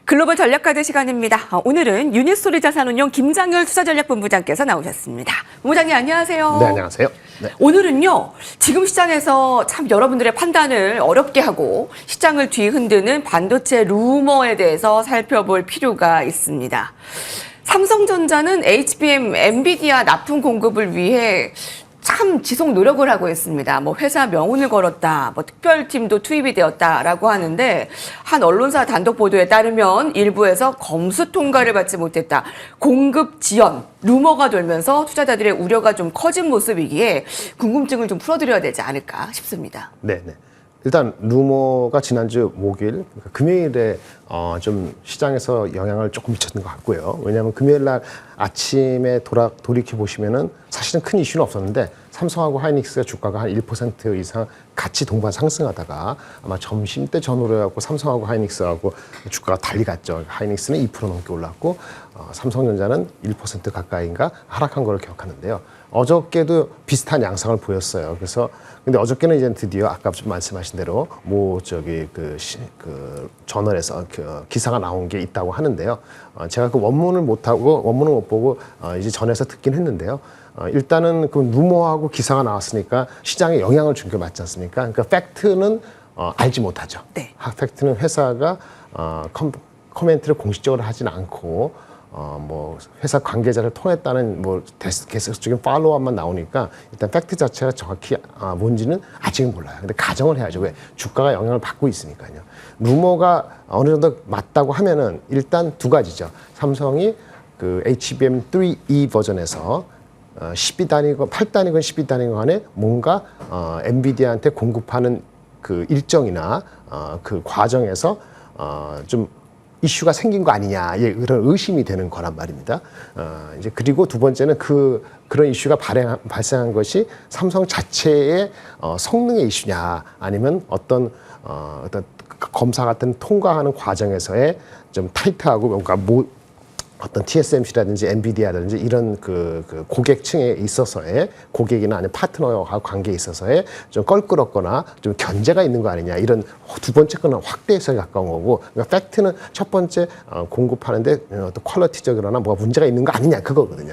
글로벌 전략가들 시간입니다. 오늘은 유니스토리 자산운용 김장열 투자전략본부장께서 나오셨습니다. 본부장님 안녕하세요. 네, 안녕하세요. 네. 오늘은요, 지금 시장에서 참 여러분들의 판단을 어렵게 하고 시장을 뒤흔드는 반도체 루머에 대해서 살펴볼 필요가 있습니다. 삼성전자는 HBM, 엔비디아 납품 공급을 위해 참 지속 노력을 하고 있습니다. 뭐 회사 명운을 걸었다, 뭐 특별팀도 투입이 되었다라고 하는데 한 언론사 단독 보도에 따르면 일부에서 검수 통과를 받지 못했다. 공급 지연, 루머가 돌면서 투자자들의 우려가 좀 커진 모습이기에 궁금증을 좀 풀어드려야 되지 않을까 싶습니다. 네. 일단 루머가 지난주 목요일, 금요일에 좀 시장에서 영향을 조금 미쳤던 것 같고요. 왜냐하면 금요일 날 아침에 돌이켜 보시면은 사실은 큰 이슈는 없었는데 삼성하고 하이닉스가 주가가 한 1% 이상 같이 동반 상승하다가 아마 점심 때 전후로 해갖고 삼성하고 하이닉스하고 주가가 달리 갔죠. 하이닉스는 2% 넘게 올랐고 삼성전자는 1% 가까이인가 하락한 걸 기억하는데요. 어저께도 비슷한 양상을 보였어요. 그래서 근데 어저께는 이제 드디어 아까 좀 말씀하신 대로 그 저널에서 그 기사가 나온 게 있다고 하는데요. 제가 그 원문을 못 보고 이제 전에서 듣긴 했는데요. 일단은 그 루머하고 기사가 나왔으니까 시장에 영향을 준 게 맞지 않습니까? 그러니까 팩트는 알지 못하죠. 네. 팩트는 회사가 코멘트를 공식적으로 하진 않고 뭐 회사 관계자를 통했다는 뭐 계속적인 팔로우업만 나오니까 일단 팩트 자체가 정확히 뭔지는 아직은 몰라요. 근데 가정을 해야죠. 왜? 주가가 영향을 받고 있으니까요. 루머가 어느 정도 맞다고 하면은 일단 두 가지죠. 삼성이 그 HBM3E 버전에서 12단위건 8단위건 12단위건 간에 뭔가 엔비디아한테 공급하는 그 일정이나 그 과정에서 좀 이슈가 생긴 거 아니냐, 그런 의심이 되는 거란 말입니다. 이제 그리고 두 번째는 그런 이슈가 발생한 것이 삼성 자체의 성능의 이슈냐, 아니면 어떤 검사 같은 통과하는 과정에서의 좀 타이트하고 뭔가 어떤 TSMC라든지 엔비디아라든지 이런 그 고객층에 있어서의 고객이나 아니면 파트너와 관계에 있어서의 좀 껄끄럽거나 좀 견제가 있는 거 아니냐, 이런 두 번째 거는 확대 해석에 가까운 거고, 그러니까 팩트는 첫 번째 공급하는데 어떤 퀄리티적이거나 뭐가 문제가 있는 거 아니냐, 그거거든요.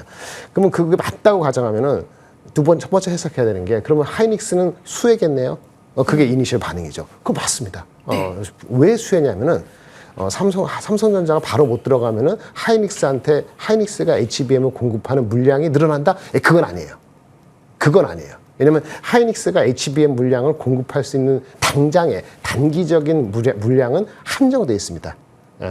그러면 그게 맞다고 가정하면은 첫 번째 해석해야 되는 게, 그러면 하이닉스는 수혜겠네요. 그게 이니셜 반응이죠. 그거 맞습니다. 왜 수혜냐면은 삼성전자가 바로 못 들어가면은 하이닉스가 HBM을 공급하는 물량이 늘어난다? 그건 아니에요. 왜냐면 하이닉스가 HBM 물량을 공급할 수 있는 당장의 단기적인 물량은 한정되어 있습니다.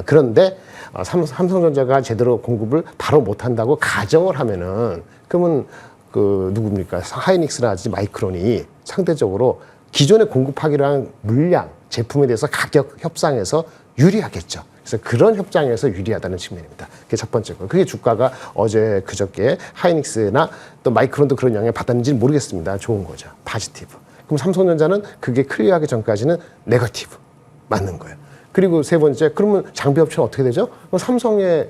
그런데 삼성전자가 제대로 공급을 바로 못 한다고 가정을 하면은, 그러면 누굽니까? 하이닉스라든지 마이크론이 상대적으로 기존에 공급하기로 한 물량, 제품에 대해서 가격 협상에서 유리하겠죠. 그래서 그런 협상에서 유리하다는 측면입니다. 그게 첫 번째 거. 그게 주가가 어제 그저께 하이닉스나 또 마이크론도 그런 영향을 받았는지는 모르겠습니다. 좋은 거죠. 포지티브. 그럼 삼성전자는 그게 클리어하기 전까지는 네거티브. 맞는 거예요. 그리고 세 번째, 그러면 장비 업체는 어떻게 되죠? 삼성의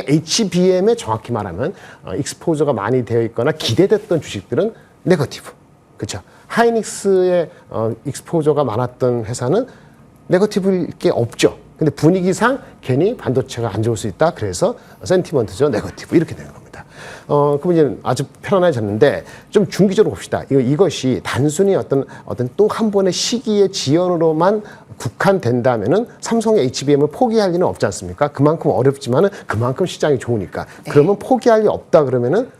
HBM에 정확히 말하면 익스포저가 많이 되어 있거나 기대됐던 주식들은 네거티브. 그렇죠. 하이닉스의 익스포저가 많았던 회사는 네거티브일 게 없죠. 근데 분위기상 괜히 반도체가 안 좋을 수 있다. 그래서 센티먼트죠. 네거티브. 이렇게 되는 겁니다. 그럼 이제 아주 편안해졌는데 좀 중기적으로 봅시다. 이것이 단순히 어떤 또 한 번의 시기의 지연으로만 국한된다면은 삼성의 HBM을 포기할 리는 없지 않습니까? 그만큼 어렵지만은 그만큼 시장이 좋으니까. 그러면 포기할 리 없다 그러면은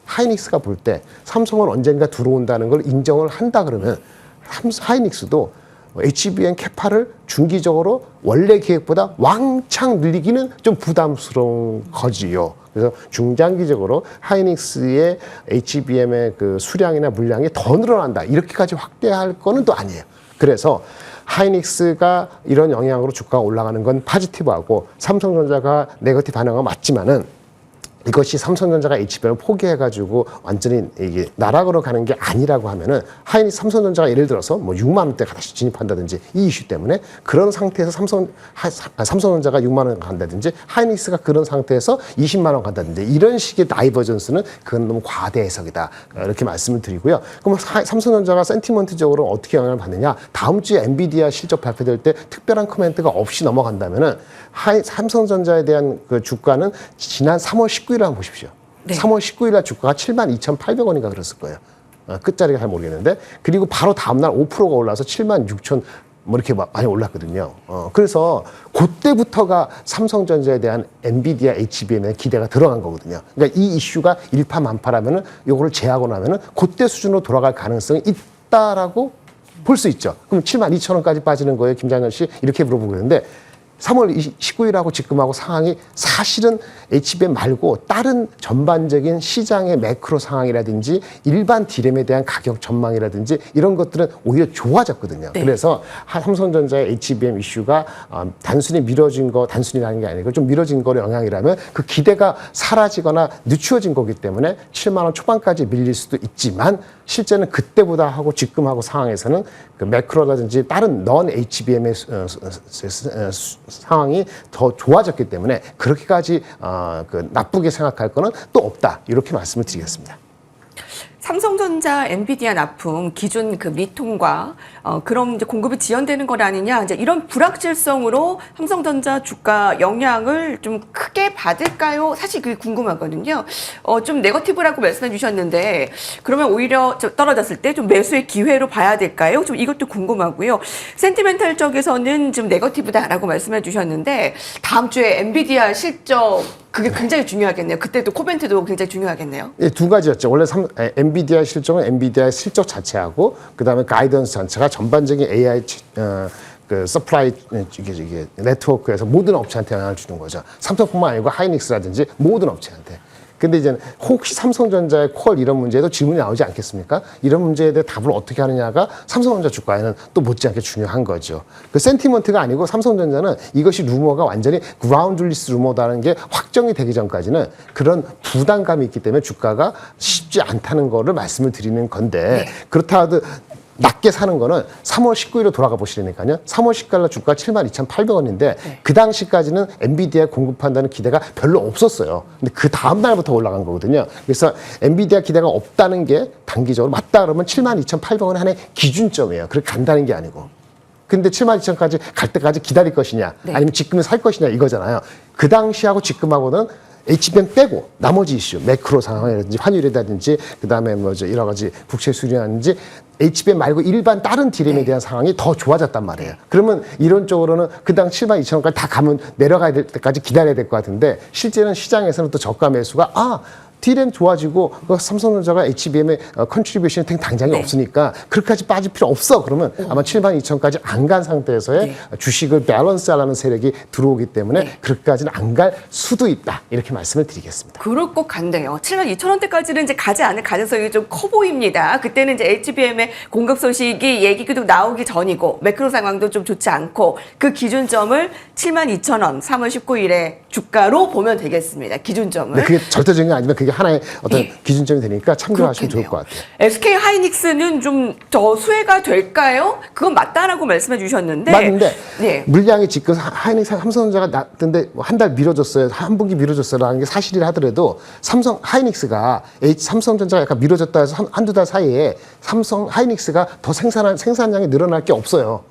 하이닉스가 볼 때 삼성은 언젠가 들어온다는 걸 인정을 한다 그러면 하이닉스도 HBM 캐파를 중기적으로 원래 계획보다 왕창 늘리기는 좀 부담스러운 거지요. 그래서 중장기적으로 하이닉스의 HBM의 그 수량이나 물량이 더 늘어난다, 이렇게까지 확대할 거는 또 아니에요. 그래서 하이닉스가 이런 영향으로 주가가 올라가는 건 포지티브하고 삼성전자가 네거티브 반응은 맞지만은 이것이 삼성전자가 HBM을 포기해가지고 완전히 이게 나락으로 가는 게 아니라고 하면은 삼성전자가 예를 들어서 뭐 6만 원대 다시 진입한다든지 이 이슈 때문에 그런 상태에서 삼성전자가 6만 원 간다든지 하이닉스가 그런 상태에서 20만 원 간다든지 이런 식의 다이버전스는 그건 너무 과대 해석이다 이렇게 말씀을 드리고요. 그럼 삼성전자가 센티먼트적으로 어떻게 영향을 받느냐? 다음 주에 엔비디아 실적 발표될 때 특별한 코멘트가 없이 넘어간다면은 삼성전자에 대한 그 주가는 지난 3월 19일 한번 보십시오. 네. 3월 19일 날 주가가 72,800원인가 그랬을 거예요. 끝자리가 잘 모르겠는데 그리고 바로 다음날 5%가 올라서 76,000 뭐 이렇게 많이 올랐거든요. 그래서 그때부터가 삼성전자에 대한 엔비디아 HBM의 기대가 들어간 거거든요. 그러니까 이 이슈가 일파만파라면은 요거를 제하고 나면은 그때 수준으로 돌아갈 가능성이 있다라고 볼 수 있죠. 그럼 72,000원까지 빠지는 거예요, 김장현 씨? 이렇게 물어보고 있는데 3월 19일하고 지금하고 상황이 사실은 HBM 말고 다른 전반적인 시장의 매크로 상황이라든지 일반 디램에 대한 가격 전망이라든지 이런 것들은 오히려 좋아졌거든요. 네. 그래서 삼성전자의 HBM 이슈가 단순히 단순히라는 게 아니고 좀 미뤄진 거의 영향이라면 그 기대가 사라지거나 늦추어진 거기 때문에 7만 원 초반까지 밀릴 수도 있지만 실제는 그때보다 하고 지금하고 상황에서는 그 매크로라든지 다른 넌 HBM의 상황이 더 좋아졌기 때문에 그렇게까지 그 나쁘게 생각할 거는 또 없다 이렇게 말씀을 드리겠습니다. 삼성전자, 엔비디아 납품 기존 그 미통과 그럼 이제 공급이 지연되는 것 아니냐 이제 이런 불확실성으로 삼성전자 주가 영향을 좀 크게 받을까요? 사실 그게 궁금하거든요. 좀 네거티브라고 말씀해 주셨는데 그러면 오히려 떨어졌을 때 좀 매수의 기회로 봐야 될까요? 좀 이것도 궁금하고요. 센티멘탈 쪽에서는 좀 네거티브다라고 말씀해 주셨는데 다음 주에 엔비디아 실적 그게 굉장히 중요하겠네요. 그때도 코멘트도 굉장히 중요하겠네요. 예, 두 가지였죠. 원래 엔비디아 실적은 엔비디아의 실적 자체하고 그다음에 가이던스 전체가 전반적인 AI 그 서플라이 이게 네트워크에서 모든 업체한테 영향을 주는 거죠. 삼성뿐만 아니고 하이닉스라든지 모든 업체한테. 근데 이제 혹시 삼성전자의 퀄 이런 문제에도 질문이 나오지 않겠습니까? 이런 문제에 대해 답을 어떻게 하느냐가 삼성전자 주가에는 또 못지않게 중요한 거죠. 그 센티먼트가 아니고 삼성전자는 이것이 루머가 완전히 그라운드리스 루머다는 게 확정이 되기 전까지는 그런 부담감이 있기 때문에 주가가 쉽지 않다는 거를 말씀을 드리는 건데 그렇다 하도 낮게 사는 거는 3월 19일로 돌아가 보시라니까요. 3월 19일 주가 72,800원인데 그 당시까지는 엔비디아 공급한다는 기대가 별로 없었어요. 근데 그 다음 날부터 올라간 거거든요. 그래서 엔비디아 기대가 없다는 게 단기적으로 맞다 그러면 72,800원이 하나의 기준점이에요. 그렇게 간다는 게 아니고. 근데 72,000까지 갈 때까지 기다릴 것이냐 아니면 지금은 살 것이냐 이거잖아요. 그 당시하고 지금하고는 HBM 빼고 나머지 이슈 매크로 상황이라든지 환율이라든지 그다음에 뭐 여러 가지 국채 수리라든지 HBM 말고 일반 다른 디램에 대한 상황이 더 좋아졌단 말이에요. 그러면 이론적으로는 그 당 72,000원까지 다 가면 내려가야 될 때까지 기다려야 될 것 같은데 실제는 시장에서는 또 저가 매수가 디램 좋아지고 삼성전자가 HBM의 컨트리뷰션이 당장이 없으니까 그렇게까지 빠질 필요 없어. 그러면 아마 72,000까지 안 간 상태에서의 주식을 밸런스하려는 세력이 들어오기 때문에 그렇게까지는 안 갈 수도 있다. 이렇게 말씀을 드리겠습니다. 그럴 것 같네요. 72,000원대까지는 이제 가지 않을 가능성이 좀 커 보입니다. 그때는 이제 HBM의 공급 소식이 얘기도 나오기 전이고 매크로 상황도 좀 좋지 않고 그 기준점을 72,000원 3월 19일에 주가로 보면 되겠습니다. 기준점을. 근데 그게 절대적인 게 아니면 그게 하나의 어떤 기준점이 되니까 참고하시면 좋을 것 같아요. SK 하이닉스는 좀 더 수혜가 될까요? 그건 맞다라고 말씀해 주셨는데. 맞는데 물량이 지금 하이닉스 삼성전자가 났던데 한 달 미뤄졌어요. 한 분기 미뤄졌어라는 게 사실이라 하더라도 하이닉스가 삼성전자가 약간 미뤄졌다 해서 한두 달 사이에 하이닉스가 더 생산량이 늘어날 게 없어요.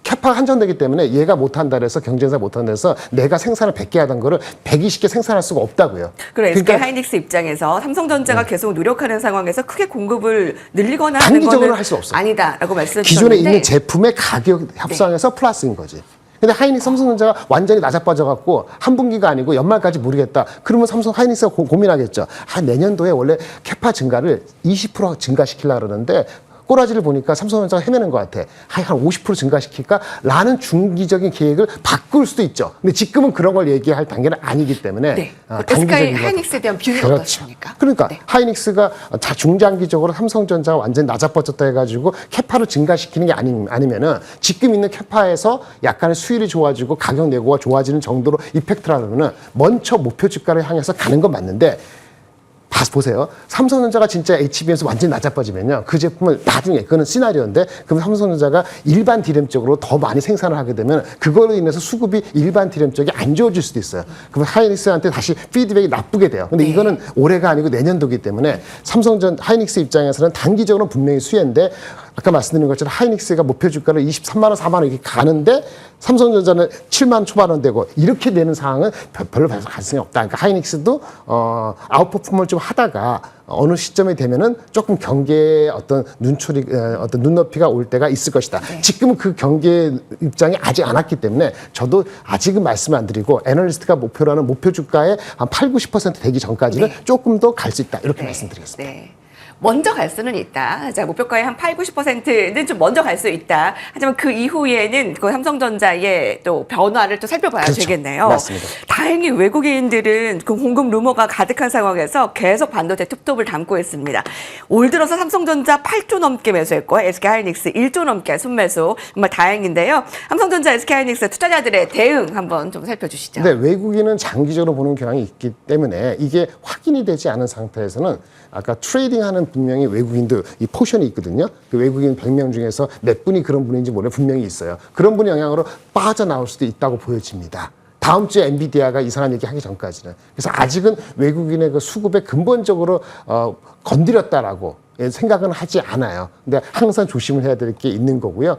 캐파가 한정되기 때문에 얘가 못한다 그래서 경쟁사 못한다 해서 내가 생산을 100개 하던 거를 120개 생산할 수가 없다고요. 그러니까 하이닉스 입장에서 삼성전자가 계속 노력하는 상황에서 크게 공급을 늘리거나 하는 거는 할 수 없어요. 아니다라고 말씀해 주셨는데 기존에 있는 제품의 가격 협상에서 플러스인 거지. 근데 삼성전자가 완전히 낮아빠져갖고 한 분기가 아니고 연말까지 모르겠다. 그러면 하이닉스가 고민하겠죠. 내년도에 원래 캐파 증가를 20% 증가시키려고 그러는데 꼬라지를 보니까 삼성전자가 헤매는 것 같아. 한 50% 증가시킬까? 라는 중기적인 계획을 바꿀 수도 있죠. 근데 지금은 그런 걸 얘기할 단계는 아니기 때문에 네. SK 하이닉스에 대한 뷰는 그렇죠. 어떻습니까? 그러니까 네. 하이닉스가 중장기적으로 삼성전자가 완전히 낮아뻗었다 해가지고 캐파를 증가시키는 게 아니면은 지금 있는 캐파에서 약간의 수율이 좋아지고 가격 내고가 좋아지는 정도로 이펙트라면은 먼저 목표 주가를 향해서 가는 건 맞는데 보세요. 삼성전자가 진짜 HBM에서 완전히 낮아빠지면요. 그 제품을 나중에, 그거는 시나리오인데, 그럼 삼성전자가 일반 디램 쪽으로 더 많이 생산을 하게 되면 그걸로 인해서 수급이 일반 디램 쪽이 안 좋아질 수도 있어요. 그럼 하이닉스한테 다시 피드백이 나쁘게 돼요. 근데 이거는 올해가 아니고 내년도기 때문에 하이닉스 입장에서는 단기적으로 분명히 수혜인데, 아까 말씀드린 것처럼 하이닉스가 목표 주가를 23만 원, 4만 원 이렇게 가는데 삼성전자는 7만 초반원 되고 이렇게 되는 상황은 별로 가능성이 없다. 그러니까 하이닉스도 아웃퍼폼을 좀 하다가 어느 시점이 되면은 조금 경계의 어떤 어떤 눈높이가 올 때가 있을 것이다. 네. 지금은 그 경계 입장이 아직 안 왔기 때문에 저도 아직은 말씀 안 드리고 애널리스트가 목표라는 목표 주가의 한 8, 90% 되기 전까지는 조금 더 갈 수 있다. 이렇게 말씀드리겠습니다. 네. 먼저 갈 수는 있다. 자, 목표가의 한 8, 90%는 좀 먼저 갈 수 있다. 하지만 그 이후에는 그 삼성전자의 또 변화를 또 살펴봐야 그렇죠. 되겠네요. 맞습니다. 다행히 외국인들은 그 공급 루머가 가득한 상황에서 계속 반도체 톱톱을 담고 있습니다. 올 들어서 삼성전자 8조 넘게 매수했고 SK 하이닉스 1조 넘게 순매수. 정말 다행인데요. 삼성전자, SK 하이닉스 투자자들의 대응 한번 좀 살펴주시죠. 근데 외국인은 장기적으로 보는 경향이 있기 때문에 이게 확인이 되지 않은 상태에서는 아까 트레이딩하는 분명히 외국인도 이 포션이 있거든요. 그 외국인 100명 중에서 몇 분이 그런 분인지 모르겠는데 분명히 있어요. 그런 분의 영향으로 빠져나올 수도 있다고 보여집니다. 다음 주에 엔비디아가 이상한 얘기 하기 전까지는. 그래서 아직은 외국인의 그 수급에 근본적으로 건드렸다라고 생각은 하지 않아요. 근데 항상 조심을 해야 될 게 있는 거고요.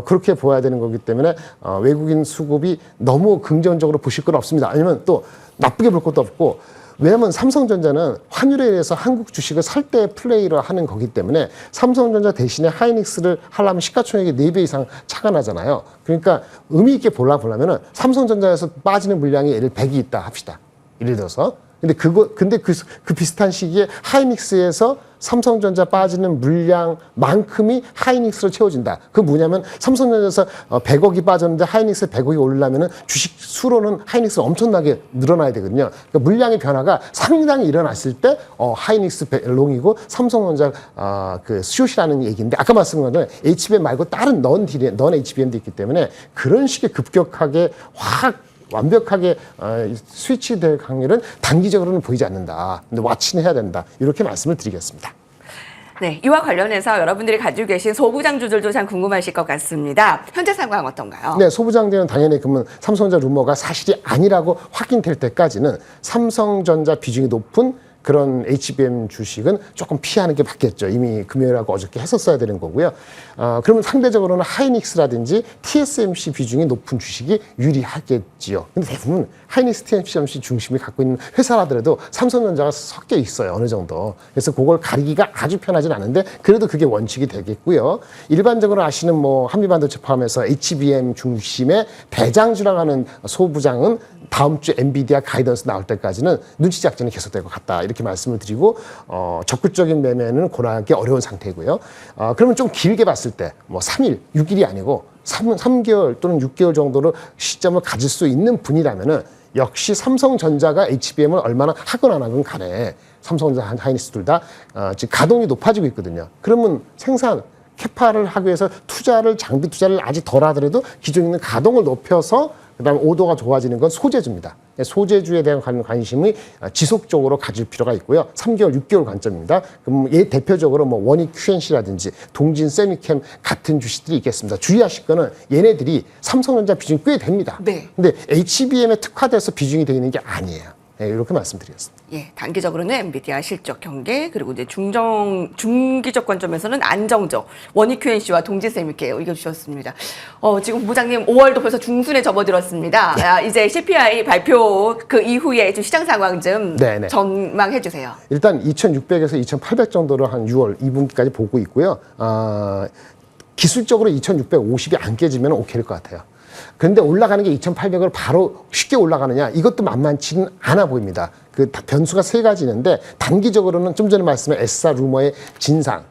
그렇게 보아야 되는 거기 때문에 외국인 수급이 너무 긍정적으로 보실 건 없습니다. 아니면 또 나쁘게 볼 것도 없고, 왜냐하면 삼성전자는 환율에 의해서 한국 주식을 살 때 플레이를 하는 거기 때문에 삼성전자 대신에 하이닉스를 하려면 시가총액이 4배 이상 차가 나잖아요. 그러니까 의미 있게 보려면 삼성전자에서 빠지는 물량이 예를 100이 있다 합시다. 예를 들어서. 근데 그 비슷한 시기에 하이닉스에서 삼성전자 빠지는 물량만큼이 하이닉스로 채워진다. 그 뭐냐면 삼성전자에서 100억이 빠졌는데 하이닉스 100억이 오르려면 주식 수로는 하이닉스가 엄청나게 늘어나야 되거든요. 그러니까 물량의 변화가 상당히 일어났을 때 하이닉스 롱이고 삼성전자 그 숏이라는 얘기인데, 아까 말씀드린 건 HBM 말고 다른 넌 HBM도 있기 때문에 그런 식의 급격하게 완벽하게 스위치될 확률은 단기적으로는 보이지 않는다. 근데 와치는 해야 된다. 이렇게 말씀을 드리겠습니다. 네, 이와 관련해서 여러분들이 가지고 계신 소부장주들도 참 궁금하실 것 같습니다. 현재 상황 어떤가요? 네, 소부장들은 당연히 그러면 삼성전자 루머가 사실이 아니라고 확인될 때까지는 삼성전자 비중이 높은 그런 HBM 주식은 조금 피하는 게 맞겠죠. 이미 금요일하고 어저께 했었어야 되는 거고요. 그러면 상대적으로는 하이닉스라든지 TSMC 비중이 높은 주식이 유리하겠지요. 근데 대부분 하이닉스, TSMC 중심이 갖고 있는 회사라더라도 삼성전자가 섞여 있어요. 어느 정도. 그래서 그걸 가리기가 아주 편하진 않은데 그래도 그게 원칙이 되겠고요. 일반적으로 아시는 뭐 한미반도체 포함해서 HBM 중심의 대장주라고 하는 소부장은 다음 주 엔비디아 가이던스 나올 때까지는 눈치 작전이 계속될 것 같다. 이렇게 말씀을 드리고 적극적인 매매는 권하기 어려운 상태고요. 그러면 좀 길게 봤을 때 뭐 3일, 6일이 아니고 3개월 또는 6개월 정도로 시점을 가질 수 있는 분이라면은 역시 삼성전자가 HBM을 얼마나 하건 안 하건 간에 삼성전자, 하이닉스 둘 다 지금 가동이 높아지고 있거든요. 그러면 생산 캐파를 하기 위해서 장비 투자를 아직 덜 하더라도 기존에 있는 가동을 높여서 그다음에 오도가 좋아지는 건 소재주입니다. 소재주에 대한 관심이 지속적으로 가질 필요가 있고요. 3개월, 6개월 관점입니다. 그럼 대표적으로 뭐 원익 QNC라든지 동진 세미캠 같은 주식들이 있겠습니다. 주의하실 거는 얘네들이 삼성전자 비중이 꽤 됩니다. 네. 근데 HBM에 특화돼서 비중이 되어 있는 게 아니에요. 네, 이렇게 말씀드리겠습니다. 예, 단기적으로는 엔비디아 실적 경계, 그리고 이제 중기적 관점에서는 안정적, 원익 QNC와 동지세미케 이겨주셨습니다. 지금 부장님 5월도 벌써 중순에 접어들었습니다. 이제 CPI 발표 그 이후에 좀 시장 상황 좀 네네. 전망해 주세요. 일단 2,600에서 2,800 정도로 한 6월 2분기까지 보고 있고요. 기술적으로 2,650이 안 깨지면 오케이일 것 같아요. 그런데 올라가는 게 2,800으로 바로 쉽게 올라가느냐, 이것도 만만치는 않아 보입니다. 그 변수가 세 가지 있는데 단기적으로는 좀 전에 말씀한 S사 루머의 진상,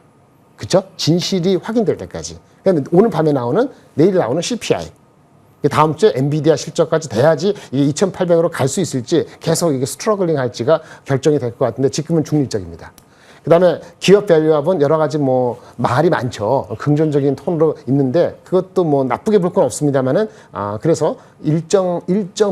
그렇죠? 진실이 확인될 때까지. 그러니까 오늘 밤에 나오는 내일 나오는 CPI. 다음 주에 엔비디아 실적까지 돼야지 이게 2,800으로 갈 수 있을지 계속 이게 스트러글링 할지가 결정이 될 것 같은데 지금은 중립적입니다. 그다음에 기업 밸류업은 여러 가지 뭐 말이 많죠. 긍정적인 톤으로 있는데 그것도 뭐 나쁘게 볼 건 없습니다만은 그래서 일정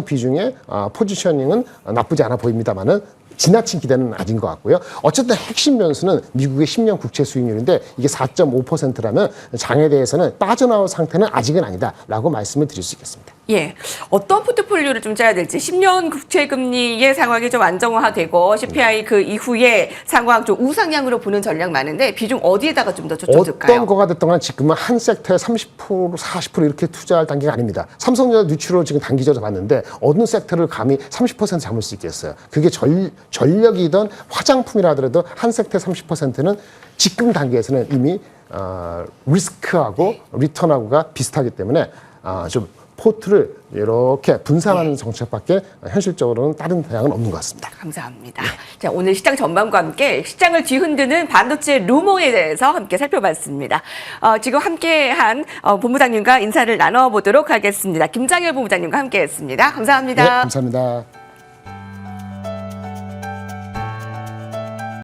비중의 포지셔닝은 나쁘지 않아 보입니다만은 지나친 기대는 아닌 것 같고요. 어쨌든 핵심 변수는 미국의 10년 국채 수익률인데 이게 4.5%라면 장에 대해서는 빠져나올 상태는 아직은 아니다라고 말씀을 드릴 수 있겠습니다. 예, 어떤 포트폴리오를 좀 짜야 될지 10년 국채 금리의 상황이 좀 안정화되고 CPI 그 이후에 상황 좀 우상향으로 보는 전략 많은데 비중 어디에다가 좀 더 초점줄까요? 어떤 거가 됐던 간 지금은 한 섹터에 30%, 40% 이렇게 투자할 단계가 아닙니다. 삼성전자 뉴트럴 지금 단기적으로 봤는데 어느 섹터를 감히 30% 잡을 수 있겠어요. 그게 전력이든 화장품이라 하더라도 한 섹터에 30%는 지금 단계에서는 이미 리스크하고 리턴하고가 비슷하기 때문에 좀 포트를 이렇게 분산하는 정책밖에 현실적으로는 다른 대안은 없는 것 같습니다. 감사합니다. 자, 오늘 시장 전망과 함께 시장을 뒤흔드는 반도체 루머에 대해서 함께 살펴봤습니다. 지금 함께한 본부장님과 인사를 나눠보도록 하겠습니다. 김장열 본부장님과 함께했습니다. 감사합니다. 네, 감사합니다.